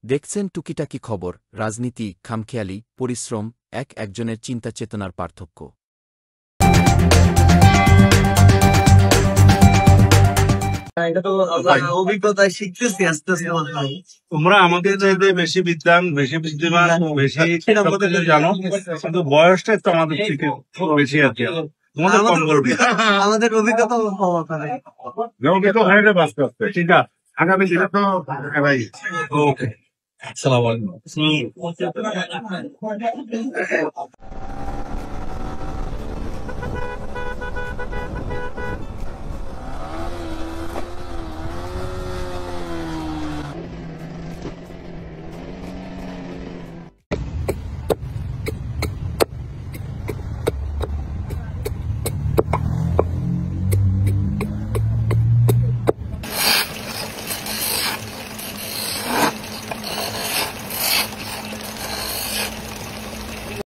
দেখছেন টুকিটাকি খবর, রাজনীতি, খামখেয়ালি, পরিশ্রম, একজনের চিন্তা চেতনার পার্থক্য। অভিজ্ঞতায় শিখতেছি আস্তে আস্তে। তোমরা আমাদের চাইতে বেশি বিদ্বান, বেশি বুদ্ধিমান, বেশি সবকিছু জানো, কিন্তু বয়সটা একটু আমাদের থেকে বেশি আছে। তোমাদের কম করবে, আমাদের অভিজ্ঞতা হওয়া পারে। অভিজ্ঞতা হয়ে যাবে আস্তে আস্তে। ঠিক আছে, আগামী দিনে তো ভাই। ওকে, আসসালামু আলাইকুম।